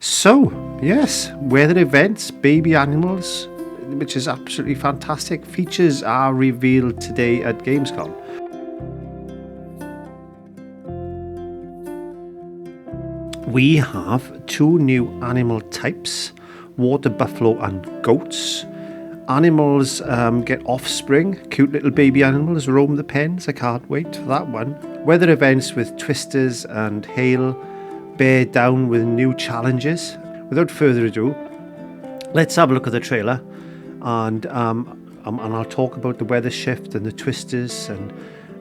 So, yes, weather events, baby animals, which is absolutely fantastic. Features are revealed today at Gamescom. We have two new animal types, water buffalo and goats. Animals get offspring, cute little baby animals roam the pens. I can't wait for that one. Weather events with twisters and hail bear down with new challenges. Without further ado, let's have a look at the trailer, and I'll talk about the weather shift and the twisters and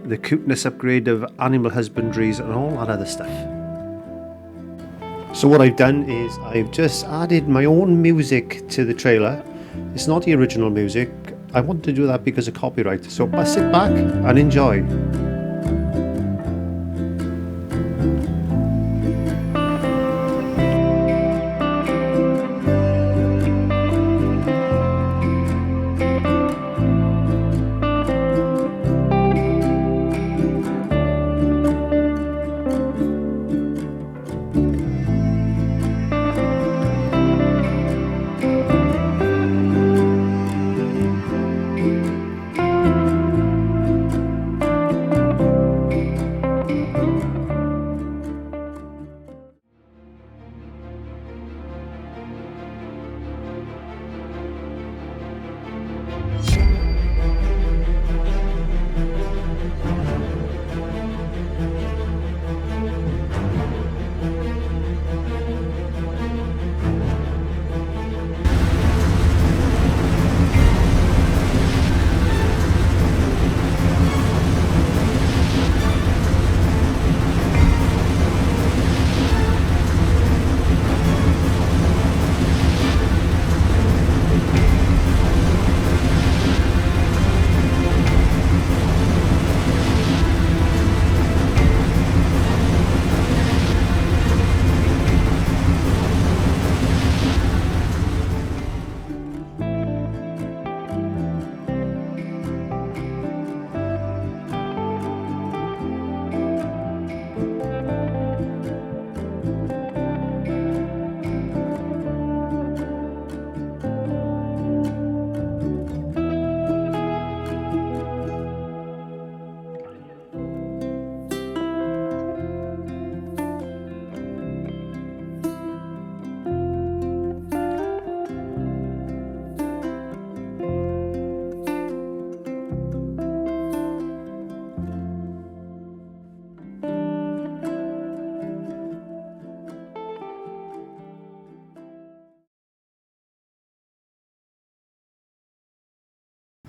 the cuteness upgrade of animal husbandries and all that other stuff. So what I've done is I've just added my own music to the trailer. It's not the original music. I want to do that because of copyright. So sit back and enjoy.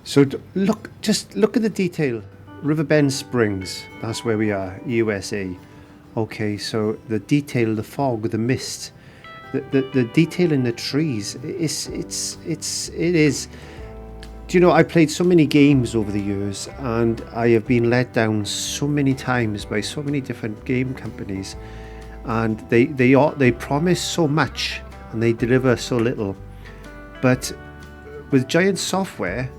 So just look at the detail. Riverbend Springs, that's where we are, USA. Okay, so the detail, the fog, the mist, the detail in the trees, it is. Do you know, I played so many games over the years, and I have been let down so many times by so many different game companies, and they promise so much and they deliver so little. But with Giant Software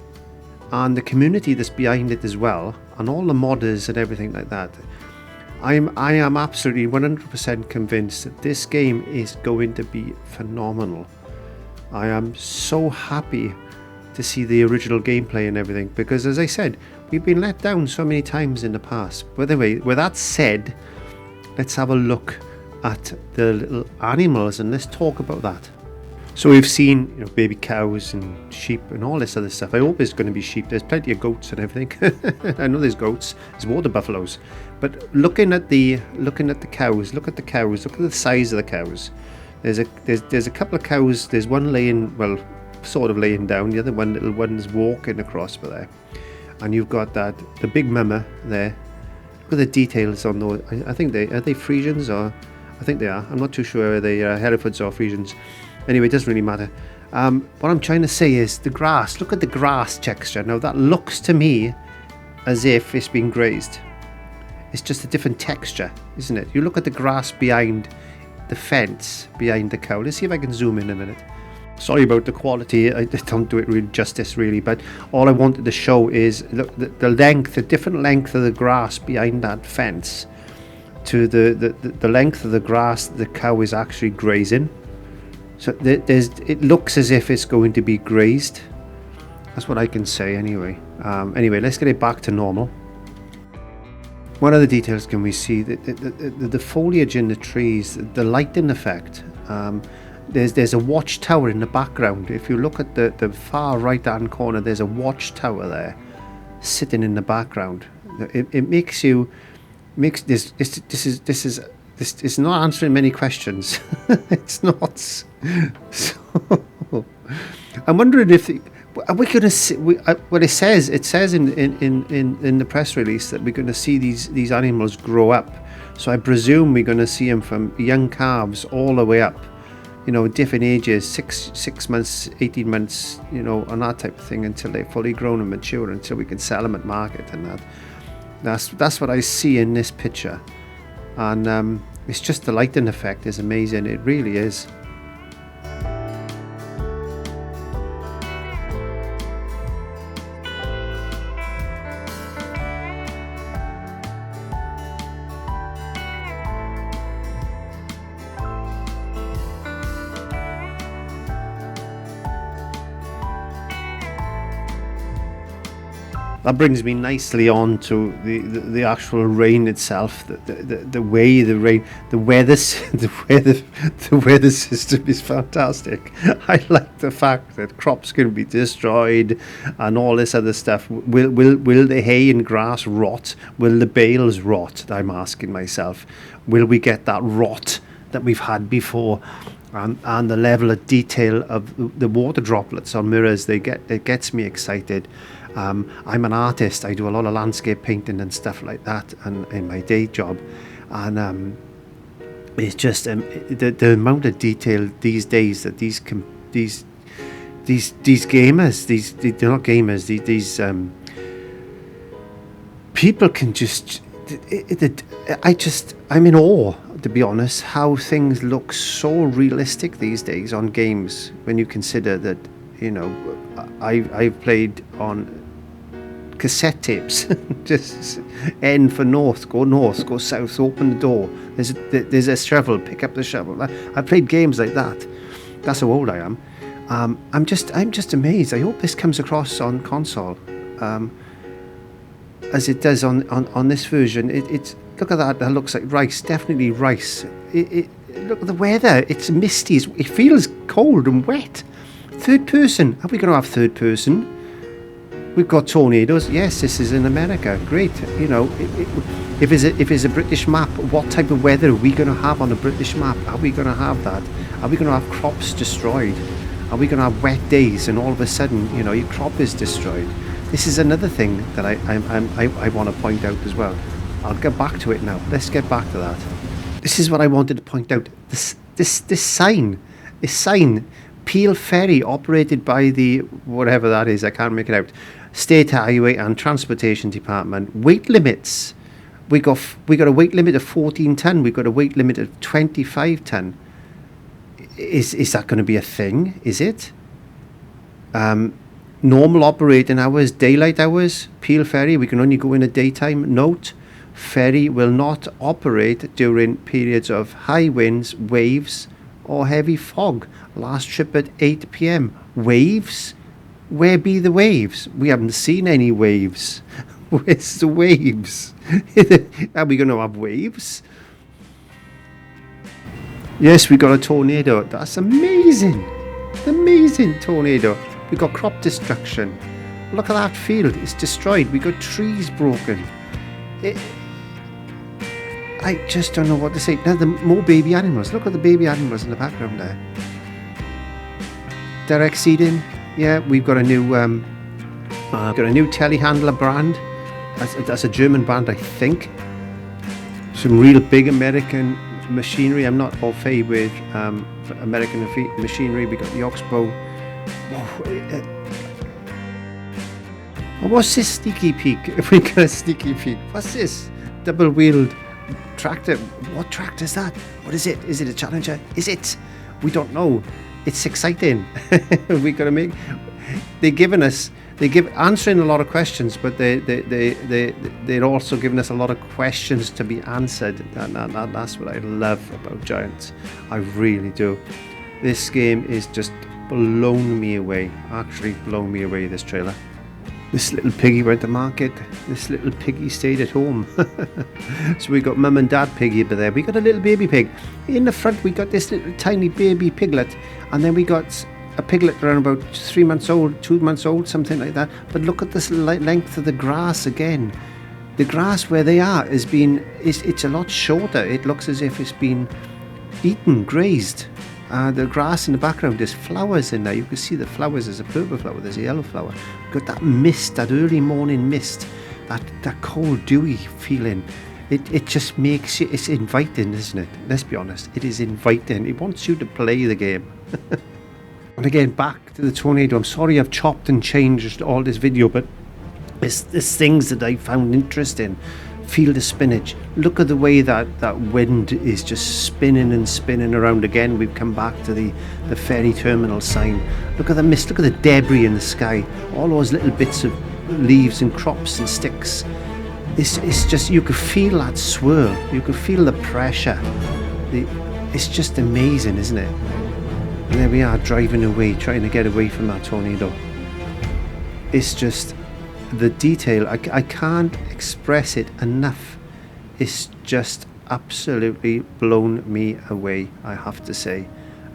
and the community that's behind it as well, and all the modders and everything like that, I am absolutely 100% convinced that this game is going to be phenomenal. I am so happy to see the original gameplay and everything, because as I said, we've been let down so many times in the past. But anyway, with that said, let's have a look at the little animals and let's talk about that. So we've seen, baby cows and sheep and all this other stuff. I hope there's going to be sheep. There's plenty of goats and everything. I know there's goats. There's water buffaloes. But looking at the cows, look at the cows. Look at the size of the cows. There's a couple of cows. There's one laying, well, sort of laying down. The other one, little one's walking across for there. And you've got the big mama there. Look at the details on those. I think are they Frisians, or I think they are. I'm not too sure. Are they Herefords or Frisians? Anyway, it doesn't really matter. What I'm trying to say is the grass. Look at the grass texture. Now that looks to me as if it's been grazed. It's just a different texture, isn't it? You look at the grass behind the fence, behind the cow. Let's see if I can zoom in a minute. Sorry about the quality. I don't do it really justice, really. But all I wanted to show is look, the length, the different length of the grass behind that fence to the length of the grass the cow is actually grazing. So it looks as if it's going to be grazed. That's what I can say anyway. Anyway, let's get it back to normal. What other details can we see? The foliage in the trees, the lighting effect. There's a watchtower in the background. If you look at the far right hand corner, there's a watchtower there sitting in the background. It makes this is not answering many questions. It's not. So I'm wondering if are we going to see? Well, it says in the press release that we're going to see these animals grow up. So I presume we're going to see them from young calves all the way up. You know, different ages, 6 months, 18 months, you know, and that type of thing, until they're fully grown and mature, until we can sell them at market and that. That's what I see in this picture, and it's just the lighting effect is amazing. It really is. That brings me nicely on to the actual rain itself. The way the rain, the weather system is fantastic. I like the fact that crops can be destroyed and all this other stuff. Will the hay and grass rot? Will the bales rot? I'm asking myself. Will we get that rot that we've had before? And the level of detail of the water droplets on mirrors, it gets me excited. I'm an artist. I do a lot of landscape painting and stuff like that, and in my day job, and it's just the amount of detail these days that these gamers, they're not gamers. These people can just. I'm in awe, to be honest, how things look so realistic these days on games. When you consider that, you know, I've played on cassette tapes. Just N for north, go south, open the door. There's a shovel, pick up the shovel. I played games like that. That's how old I am. I'm just amazed. I hope this comes across on console, as it does on this version. It's look at that. That looks like rice. Definitely rice. Look at the weather. It's misty. It feels cold and wet. Third person. Are we going to have third person? We've got tornadoes. Yes, this is in America. Great. You know, if it's a British map, what type of weather are we going to have on a British map? Are we going to have that? Are we going to have crops destroyed? Are we going to have wet days and all of a sudden, you know, your crop is destroyed? This is another thing that I want to point out as well. I'll get back to it now. Let's get back to that. This is what I wanted to point out. This sign. Peel Ferry, operated by the whatever that is, I can't make it out. State Highway and Transportation Department. Weight limits. We got a weight limit of 14 ton. We've got a weight limit of 25 ton. Is that going to be a thing? Is it? Normal operating hours, daylight hours. Peel Ferry, we can only go in a daytime. Note: ferry will not operate during periods of high winds, waves, or heavy fog. Last trip at 8 p.m. Waves? Where be the waves? We haven't seen any waves. Where's the waves? Are we going to have waves? Yes, we got a tornado. That's amazing. Amazing tornado. We got crop destruction. Look at that field. It's destroyed. We got trees broken. I just don't know what to say. Now, the more baby animals. Look at the baby animals in the background there. Direct seeding. Yeah, we've got a new telehandler brand. That's a German brand, I think. Some real big American machinery. I'm not au fait with American machinery. We got the Oxbow. What's this sneaky peek? If we got a sneaky peek, what's this? Double-wheeled tractor. What tractor is that? What is it? Is it a Challenger? Is it? We don't know. It's exciting. We got to make. They give answering a lot of questions, but they're also giving us a lot of questions to be answered, and that's what I love about Giants. I really do. This game is just blown me away. Actually blown me away, this trailer. This little piggy went to market. This little piggy stayed at home. So we got mum and dad piggy over there. We got a little baby pig. In the front we got this little tiny baby piglet. And then we got a piglet around about 3 months old, 2 months old, something like that. But look at this length of the grass again. The grass where they are it's a lot shorter. It looks as if it's been eaten, grazed. The grass in the background, there's flowers in there. You can see the flowers. There's a purple flower, there's a yellow flower. Got that mist, that early morning mist, that cold, dewy feeling. It just makes you, it's inviting, isn't it? Let's be honest, it is inviting. It wants you to play the game. And again, back to the tornado. I'm sorry I've chopped and changed all this video, but there's things that I found interesting. Field of spinach. Look at the way that wind is just spinning and spinning around again. We've come back to the ferry terminal sign. Look at the mist, look at the debris in the sky. All those little bits of leaves and crops and sticks. It's just, you could feel that swirl. You could feel the pressure. It's just amazing, isn't it? And there we are, driving away, trying to get away from that tornado. It's just the detail. I can't express it enough. It's just absolutely blown me away, I have to say.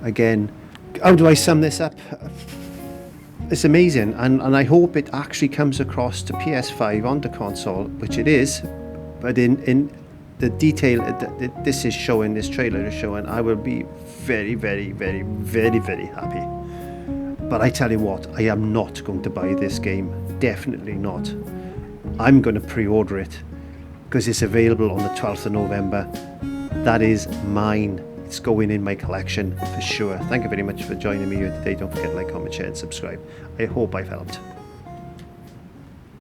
Again, how do I sum this up? It's amazing, and I hope it actually comes across to PS5 onto console, which it is, but in the detail that this is showing, this trailer is showing, I will be very, very, very, very, very happy. But I tell you what, I am not going to buy this game. Definitely not. I'm going to pre-order it because it's available on the 12th of November. That is mine. It's going in my collection for sure. Thank you very much for joining me here today. Don't forget to like, comment, share and subscribe. I hope I've helped.